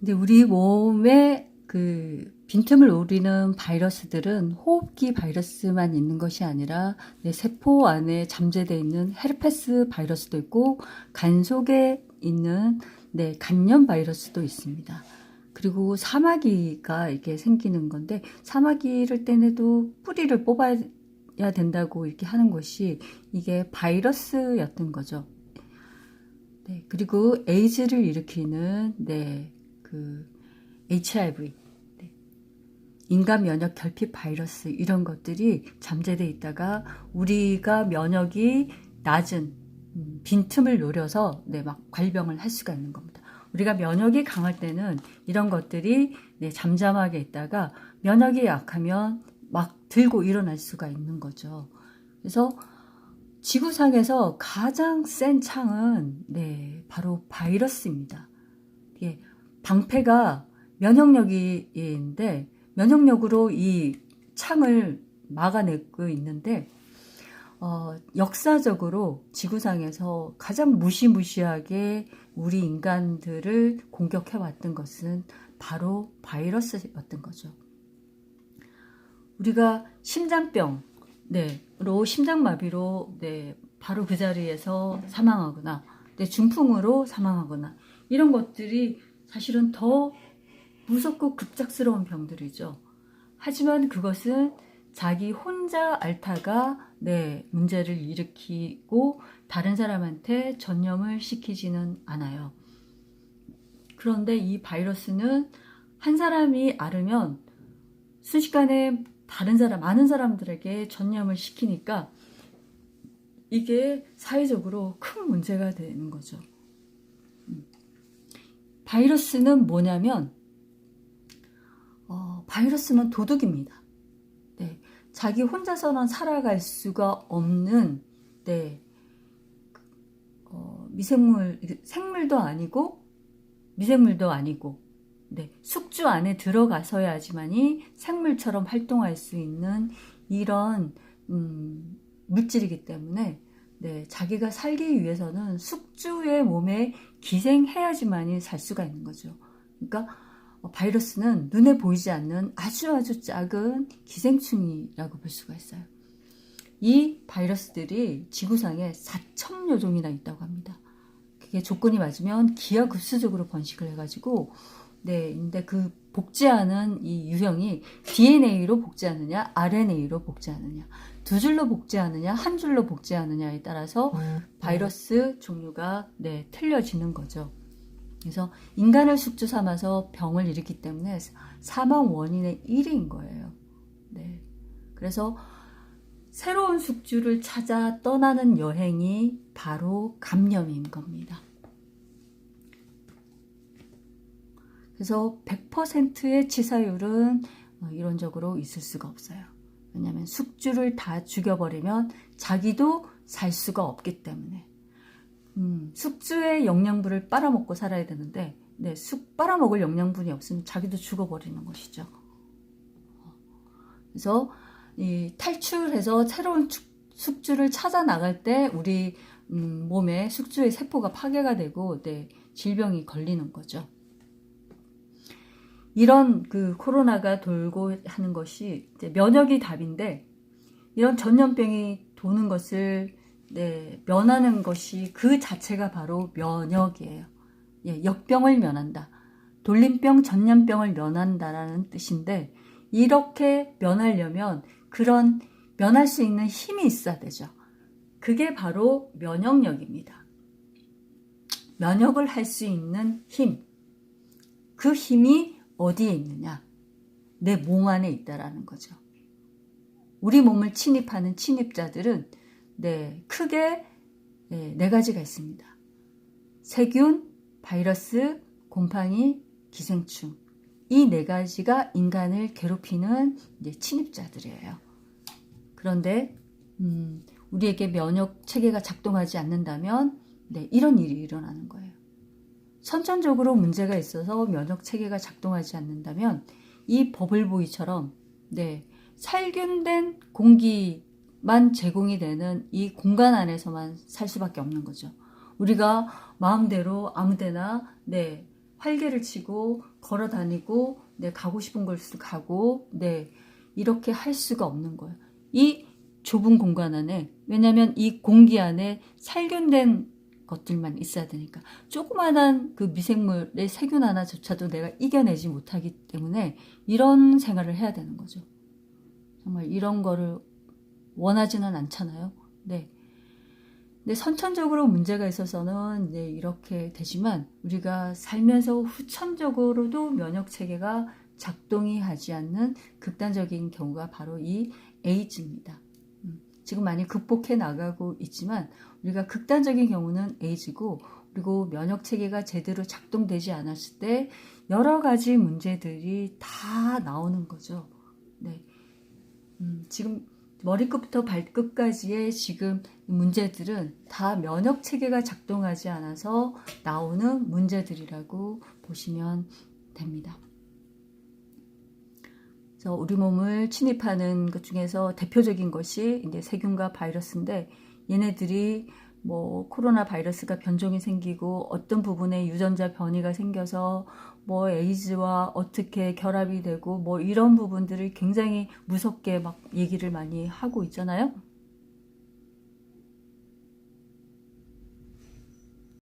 근데 우리 몸에 그 빈틈을 노리는 바이러스들은 호흡기 바이러스만 있는 것이 아니라 세포 안에 잠재되어 있는 헤르페스 바이러스도 있고 간 속에 있는 간염 바이러스도 있습니다. 그리고 사마귀가 이렇게 생기는 건데 사마귀를 떼내도 뿌리를 뽑아야 된다고 이렇게 하는 것이 이게 바이러스였던 거죠. 그리고 에이즈를 일으키는 그 HIV, 인간 면역 결핍 바이러스 이런 것들이 잠재되어 있다가 우리가 면역이 낮은 빈틈을 노려서 막 발병을 할 수가 있는 겁니다. 우리가 면역이 강할 때는 이런 것들이 잠잠하게 있다가 면역이 약하면 막 들고 일어날 수가 있는 거죠. 그래서 지구상에서 가장 센 창은 바로 바이러스입니다. 방패가 면역력인데 면역력으로 이 창을 막아내고 있는데 역사적으로 지구상에서 가장 무시무시하게 우리 인간들을 공격해왔던 것은 바로 바이러스였던 거죠. 우리가 심장병, 심장마비로 바로 그 자리에서 사망하거나 중풍으로 사망하거나 이런 것들이 사실은 더 무섭고 급작스러운 병들이죠. 하지만 그것은 자기 혼자 앓다가 문제를 일으키고 다른 사람한테 전염을 시키지는 않아요. 그런데 이 바이러스는 한 사람이 앓으면 순식간에 많은 사람들에게 전염을 시키니까 이게 사회적으로 큰 문제가 되는 거죠. 바이러스는 뭐냐면 바이러스는 도둑입니다. 자기 혼자서는 살아갈 수가 없는 생물도 아니고 미생물도 아니고 숙주 안에 들어가서야지만이 생물처럼 활동할 수 있는 이런 물질이기 때문에 자기가 살기 위해서는 숙주의 몸에 기생해야지만이 살 수가 있는 거죠. 그러니까 바이러스는 눈에 보이지 않는 아주 작은 기생충이라고 볼 수가 있어요. 이 바이러스들이 지구상에 4,000여 종이나 있다고 합니다. 그게 조건이 맞으면 기하급수적으로 번식을 해가지고 근데 그 복제하는 이 유형이 DNA로 복제하느냐 RNA로 복제하느냐 두 줄로 복제하느냐 한 줄로 복제하느냐에 따라서 바이러스 종류가 틀려지는 거죠. 그래서 인간을 숙주 삼아서 병을 일으키기 때문에 사망 원인의 1위인 거예요. 그래서 새로운 숙주를 찾아 떠나는 여행이 바로 감염인 겁니다. 그래서 100%의 치사율은 이론적으로 있을 수가 없어요. 왜냐하면 숙주를 다 죽여버리면 자기도 살 수가 없기 때문에 숙주의 영양분을 빨아먹고 살아야 되는데 빨아먹을 영양분이 없으면 자기도 죽어버리는 것이죠. 그래서 탈출해서 새로운 숙주를 찾아 나갈 때 우리 몸에 숙주의 세포가 파괴가 되고 질병이 걸리는 거죠. 이런 그 코로나가 돌고 하는 것이 면역이 답인데 이런 전염병이 도는 것을 면하는 것이 그 자체가 바로 면역이에요. 역병을 면한다. 돌림병, 전염병을 면한다라는 뜻인데 이렇게 면하려면 그런 면할 수 있는 힘이 있어야 되죠. 그게 바로 면역력입니다. 면역을 할 수 있는 힘. 그 힘이 어디에 있느냐? 내 몸 안에 있다라는 거죠. 우리 몸을 침입하는 침입자들은 크게 네 가지가 있습니다. 세균, 바이러스, 곰팡이, 기생충. 이 네 가지가 인간을 괴롭히는 침입자들이에요. 그런데 우리에게 면역 체계가 작동하지 않는다면 이런 일이 일어나는 거예요. 선천적으로 문제가 있어서 면역 체계가 작동하지 않는다면 이 버블보이처럼 살균된 공기만 제공이 되는 이 공간 안에서만 살 수밖에 없는 거죠. 우리가 마음대로 아무데나 활개를 치고 걸어 다니고 네, 가고 싶은 곳을 가고 네, 이렇게 할 수가 없는 거예요. 이 좁은 공간 안에, 왜냐하면 이 공기 안에 살균된 것들만 있어야 되니까, 조그마한 그 미생물의 세균 하나조차도 내가 이겨내지 못하기 때문에 이런 생활을 해야 되는 거죠. 정말 이런 거를 원하지는 않잖아요. 네. 근데 선천적으로 문제가 있어서는 네, 이렇게 되지만, 우리가 살면서 후천적으로도 면역 체계가 작동이 하지 않는 극단적인 경우가 바로 이 에이즈입니다. 지금 많이 극복해 나가고 있지만, 우리가 극단적인 경우는 에이즈고, 그리고 면역 체계가 제대로 작동되지 않았을 때 여러 가지 문제들이 다 나오는 거죠. 네. 지금 머리끝부터 발끝까지의 지금 문제들은 다 면역 체계가 작동하지 않아서 나오는 문제들이라고 보시면 됩니다. 그래서 우리 몸을 침입하는 것 중에서 대표적인 것이 이제 세균과 바이러스인데, 얘네들이 뭐 코로나 바이러스가 변종이 생기고 어떤 부분에 유전자 변이가 생겨서 뭐 에이즈와 어떻게 결합이 되고 뭐 이런 부분들을 굉장히 무섭게 막 얘기를 많이 하고 있잖아요.